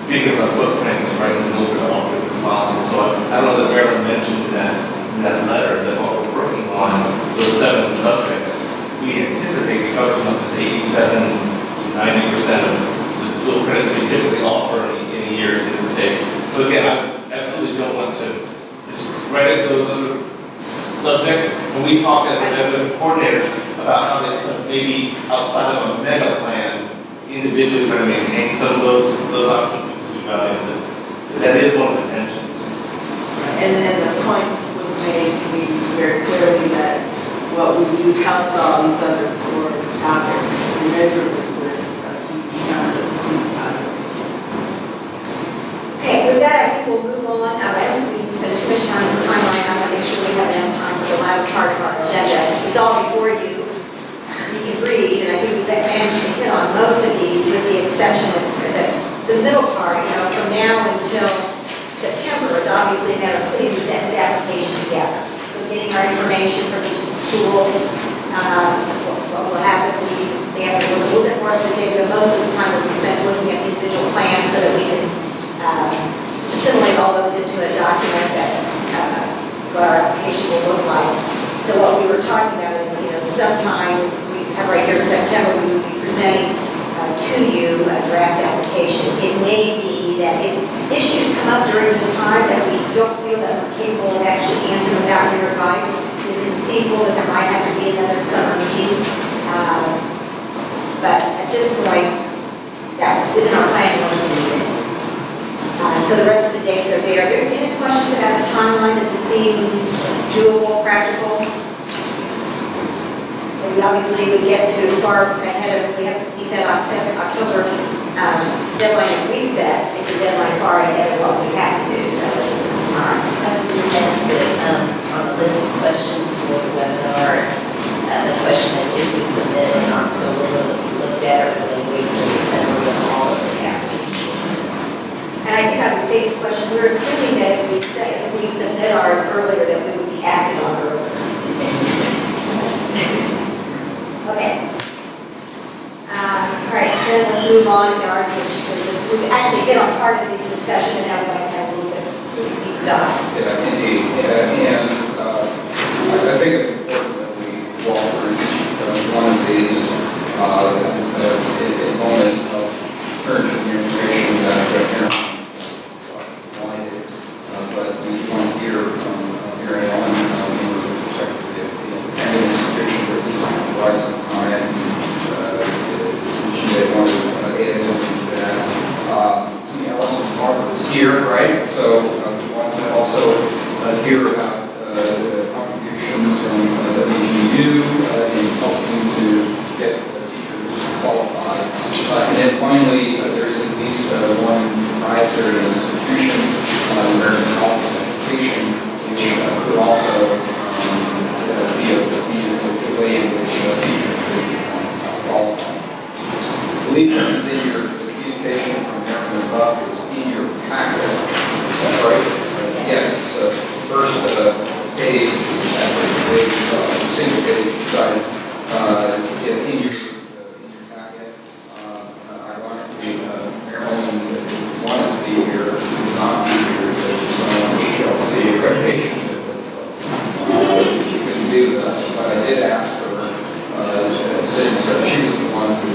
big of a footprint, right, and deliver the offerings as possible. So I don't know that Marilyn mentioned that in that letter that what we're working on, those 7 subjects, we anticipate covering up to 87 to 90% of the dual credits we typically offer in a year in the state. So again, I absolutely don't want to discredit those other subjects. When we talk as coordinators about how they could maybe outside of a mega plan individually try to maintain some of those options, we value that is one of the tensions. And then the point was made to me very clearly that what we do helps all these other core topics immeasurably with a huge chunk of the student population. Okay, with that, I think we'll move on. I don't think we need to spend too much time on the timeline. I want to make sure we have enough time for the latter part of our agenda. It's all before you. You can read, and I think we've managed to hit on most of these with the exception of the middle part, from now until September, it's obviously a matter of putting these applications together. So getting our information from each of the schools, what will happen, we have to do a little bit more of the data, but most of the time we'll be spent looking at individual plans so that we can assimilate all those into a document that's what our application will look like. So what we were talking about is, sometime, we have right here September, we will be presenting to you a draft application. It may be that if issues come up during this time that we don't feel that we're capable of actually answering without your advice, it's conceivable that there might have to be another summer meeting. But at this point, that isn't our plan unless we need it. So the rest of the dates are there. Are there any questions about the timeline? Does it seem doable, practical? We obviously would get to far ahead of, we have to meet that October deadline that we've set. It's a deadline far ahead of what we have to do, so it's some time. I would just ask that on the list of questions for the webinar, the question that if we submit in October, will it be looked at, or will they wait till December with all of the applications? And I think I would state the question, we're assuming that if we submit ours earlier, that we would be acted on earlier. Okay. All right, then let's move on to our, we actually get on part of this discussion, and now we'd like to have a little bit of deep dive. Yeah, indeed. And I think it's important that we walk through each one of these in a moment of urgent communication that Aaron wanted. But we want to hear from Mary Ellen with respect to the independent institution that needs to provide some comment. She may want to add something to that. Allison Barber is here, right? So we want to also hear about the contributions from WGU in helping to get teachers qualified. And then finally, there is at least one proprietary institution, American College of Education, which could also be a way in which teachers could qualify. I believe this is in your communication from American above is in your packet. Is that right? Yes. The first page, single page, decided in your packet. Ironically, Marilyn wanted to be here, not be here, because on HLC accreditation. She couldn't be with us, but I did ask her, since she was the one who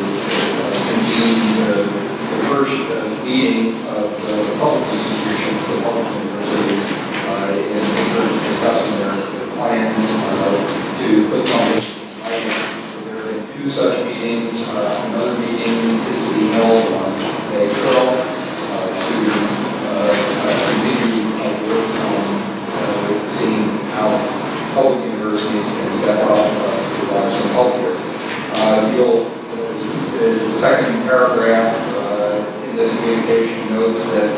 convened the first meeting of the public institutions, the public university, in discussing their plans to put something in writing. There have been two such meetings. Another meeting is to be held on May 12th to continue work on seeing how public universities can step up to provide some help here. The second paragraph in this communication notes that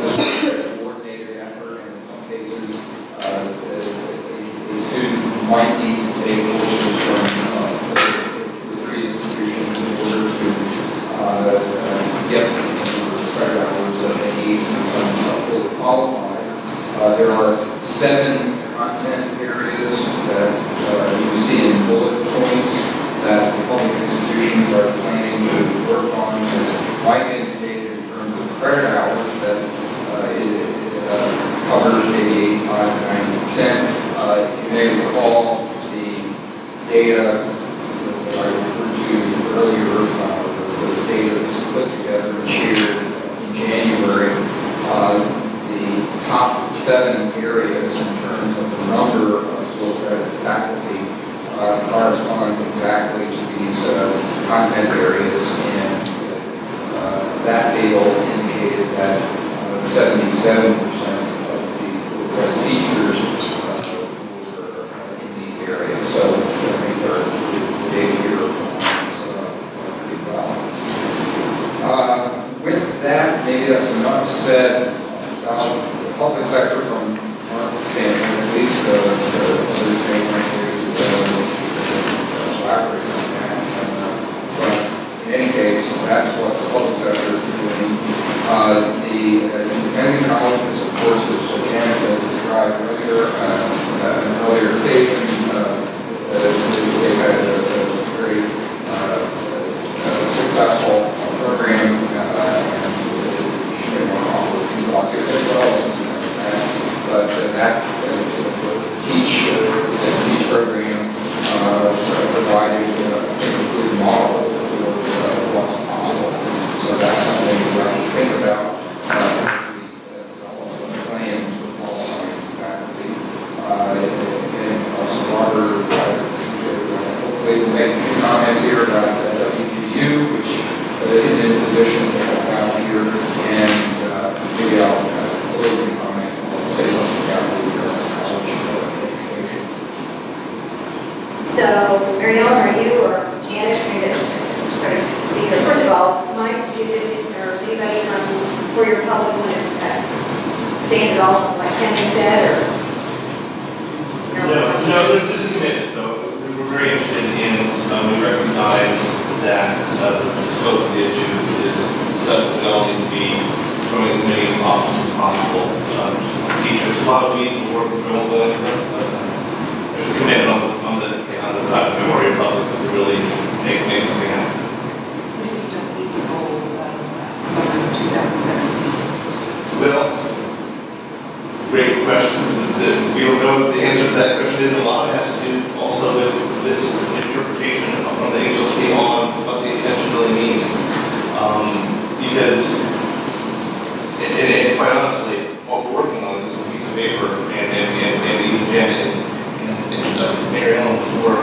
this was a coordinated effort, and in some cases, a student might need to take courses from 2 or 3 institutions in order to get the credit hours that they need to become fully qualified. There are 7 content areas that you see in bullet points that the public institutions are planning to work on, as Mike indicated, in terms of credit hours that it covers maybe 85 to 90%. You may recall the data that I referred to earlier, the data that was put together and shared in January. The top 7 areas in terms of the number of dual-credit faculty correspond exactly to these content areas, and that table indicated that 77% of the teachers were in the area. So I think our data here pretty well. With that, maybe that's enough said about the public sector from our standpoint, at least others may want to elaborate on that. But in any case, that's what the public sector is doing. The independent colleges, of course, as Janet has described earlier, on earlier occasions, they've had a very successful program, and she may want to offer a few thoughts here as well. But that teach program provided a good model for what's possible. So that's something we have to think about as we develop plans for qualifying faculty. And also Robert, hopefully we'll make a few comments here about WGU, which is in a position to help out here, and maybe I'll close the comment, say something about the college education. So, Mary Ellen, are you or Janet going to sort of speak? First of all, Mike, or anybody from for your public want to stand at all, like Kenny said, or? No, this is committed, though. We're very interested in, we recognize that the scope of the issues is such that we all need to be throwing as many options as possible. Teachers, a lot of weeds will work with remote learning, but there's a commitment on the side of Memorial Public to really make something happen. Summer 2017. Well, great question. We don't know what the answer to that question is. A lot has to do also with this interpretation from the HLC on what the extension really means. Because, and quite honestly, what we're working on is a piece of paper, and even Janet and Mary Ellen's work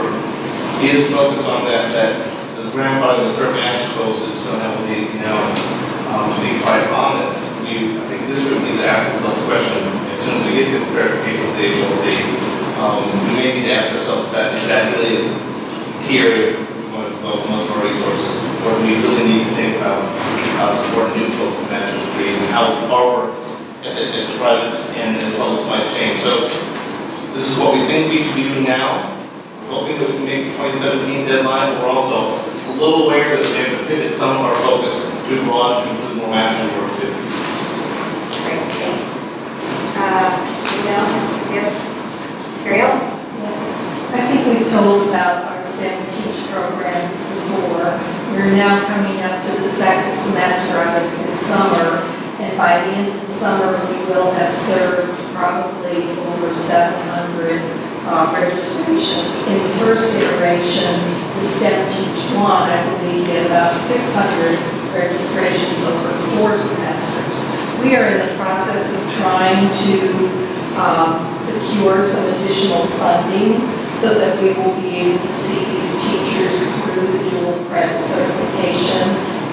is focused on that as grandfather the current master's folks that just don't have what they need now. To be quite honest, I think this group needs to ask themselves the question, as soon as we get this clarification with the HLC, we may need to ask ourselves if that really is key area we want to develop most of our resources, or do we really need to think about how to support new folks in master's degrees and how our work at the privates and the publics might change. So this is what we think we should be doing now. We're hoping that we can make the 2017 deadline, but we're also a little aware that we have to pivot some of our focus too broad to include more master's work too. Great, thank you. Anyone else? Here? Ariel? Yes. I think we've told about our STEM Teach program before. We're now coming up to the second semester of it this summer, and by the end of the summer, we will have served probably over 700 registrations. In the first iteration, the STEM Teach 1, I believe, did about 600 registrations over 4 semesters. We are in the process of trying to secure some additional funding so that we will be able to see these teachers through the dual credit certification.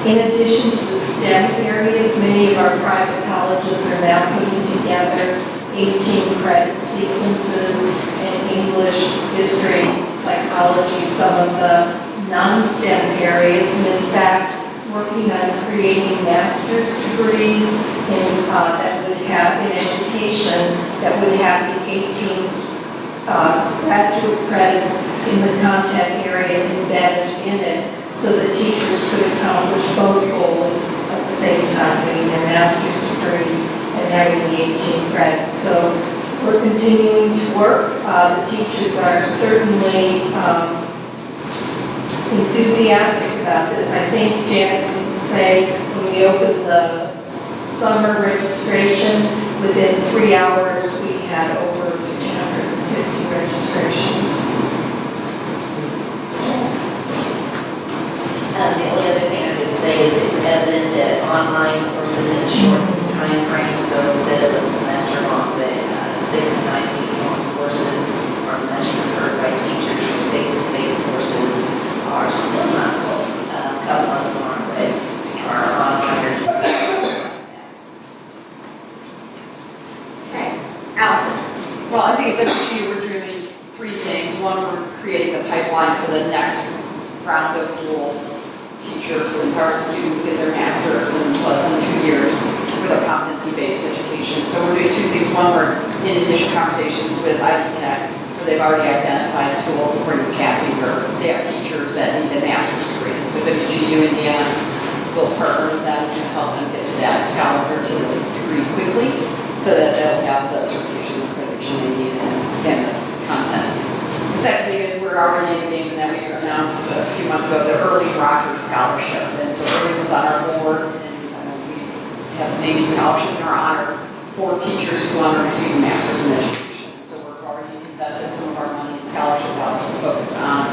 In addition to the STEM areas, many of our private colleges are now putting together 18 credit sequences in English, history, psychology, some of the non-STEM areas, and in fact, working on creating master's degrees that would have in education that would have the 18 graduate credits in the content area embedded in it, so that teachers could accomplish both goals at the same time, getting their master's degree and having the 18 credits. So we're continuing to work. The teachers are certainly enthusiastic about this. I think Janet can say when we opened the summer registration, within 3 hours we had over 1,550 registrations. The only other thing I would say is it's evident that online courses in a shortened time frame, so instead of a semester long, but 6 to 9 weeks long courses are much preferred by teachers. Face-to-face courses are still not full. A couple of them are, but our online are pipeline for the next round of dual teachers, since our students get their master's in less than 2 years with a competency-based education. So we're doing two things. One, we're in initial conversations with IB Tech, where they've already identified schools, according to Kathy, where they have teachers that need the master's degree. And so WGU Indiana will partner with them to help them get to that scholarship to the degree quickly, so that they'll have the certification and accreditation they need and the content. The second thing is we're already in the game, and that we announced a few months ago, the Early Rogers Scholarship. And so Early was on our board, and we have a naming scholarship in our honor for teachers who want to receive a master's in education. So we're already invested some of our money in scholarship dollars to focus on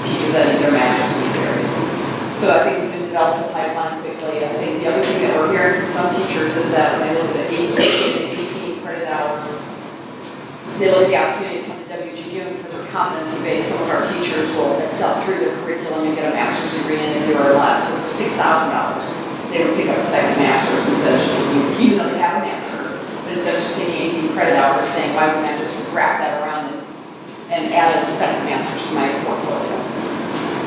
teachers that need their master's in these areas. So I think we can develop the pipeline quickly. I think the other thing that we're hearing from some teachers is that when they look at 18 credit hours, they look at the opportunity to come to WGU because we're competency-based. Some of our teachers will excel through their curriculum and get a master's degree in a year or less. So for $6,000, they would pick up a second master's instead of just, even though they have a master's, but instead of just taking 18 credit hours, saying, why wouldn't I just wrap that around and add a second master's to my portfolio?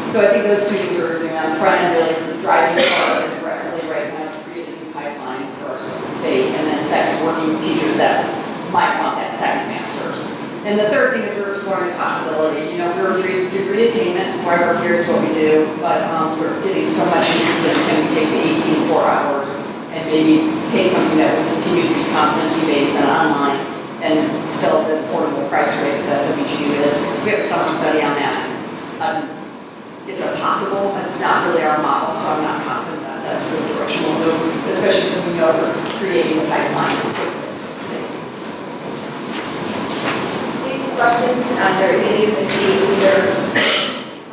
So I think those two things are doing on the front end, really driving hard and aggressively right now to create a new pipeline for our state. And then second, working with teachers that might want that second master's. And the third thing is we're exploring the possibility. You know, we're degree attainment, that's why we're here, it's what we do, but we're getting so much interest in can we take the 18 4 hours and maybe take something that will continue to be competency-based and online and still at the affordable price rate that WGU is. We have a summer study on that. It's a possible, but it's not really our model, so I'm not confident that that's really directional move, especially because we know we're creating a pipeline quickly to the state. Any questions under any of the cities, either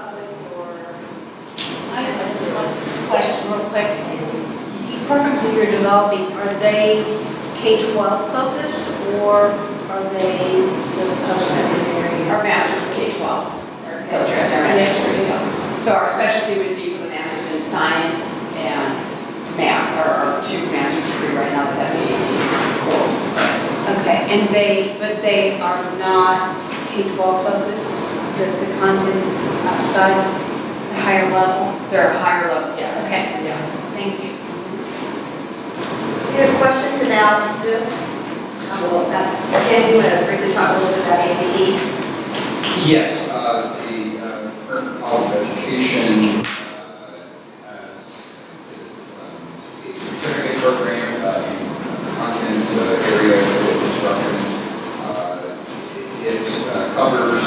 public or? I have just one question real quick. The programs that you're developing, are they K-12 focused or are they the post-secondary? Our master's are K-12. So yes. So our specialty would be for the masters in science and math, our two master's degree right now that have the 18 core credits. Okay, but they are not K-12 focused? The content is outside the higher level? They're a higher level, yes. Okay. Yes. Thank you. Any questions about this? Ken, you want to briefly talk a little bit about ACE? Yes, the current college education has a certificate program in content area of instruction. It covers,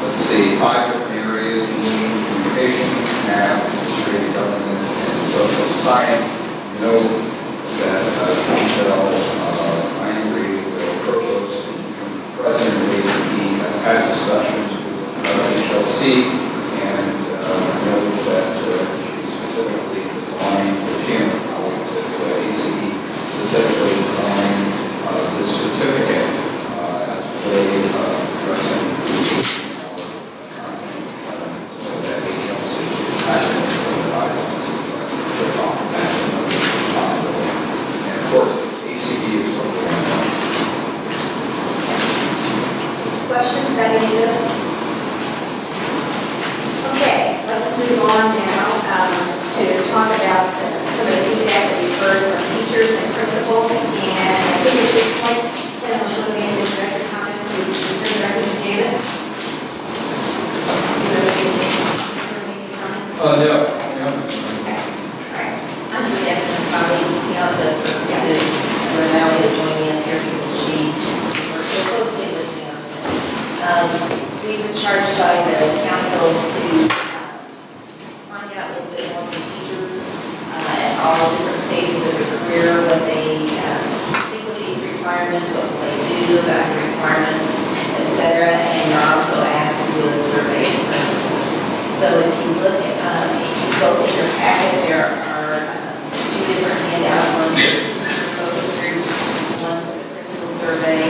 let's see, 5 different areas: English, communication, math, history, government, and social science. You know that Michelle Landry, the provost and president of ACE, has had discussions with HLC, and know that she specifically designed, or she and her colleagues at ACE specifically designed this certificate as a way of addressing our content, so that HLC has been certified to talk about that possibility. And of course, ACE is working on that. Questions about any of this? Okay, let's move on now to talk about some of the feedback that we've heard from teachers and principals. And I think at this point, Ken, I'm showing you some director comments. We can turn directly to Janet. No. Okay. All right. I'm just asking probably Tiana for purposes, we're now going to join me up here because she works so closely with me on this. We were charged by the council to find out a little bit more from teachers at all different stages of their career, what they think of these requirements, what will they do about the requirements, etc. And you're also asked to do a survey of principals. So if you look at, if you go in your packet, there are 2 different handouts, one for teacher focus groups, one for the principal survey.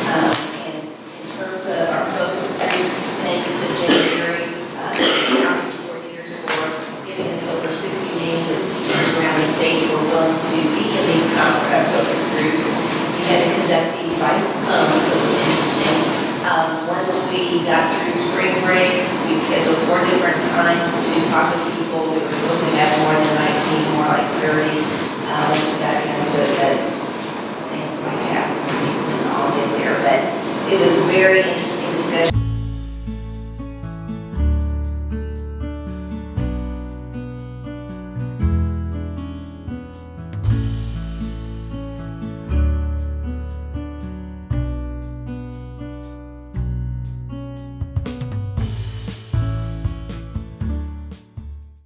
And in terms of our focus groups, thanks to January, county coordinators for giving us over 60 names of teachers around the state who are willing to be in these focus groups. We had to conduct these by phone, so it was interesting. Once we got through spring breaks, we scheduled 4 different times to talk with people. We were supposed to have more than 19, more like 30. Once we got into it, that I think like happens, people didn't all get there, but it was very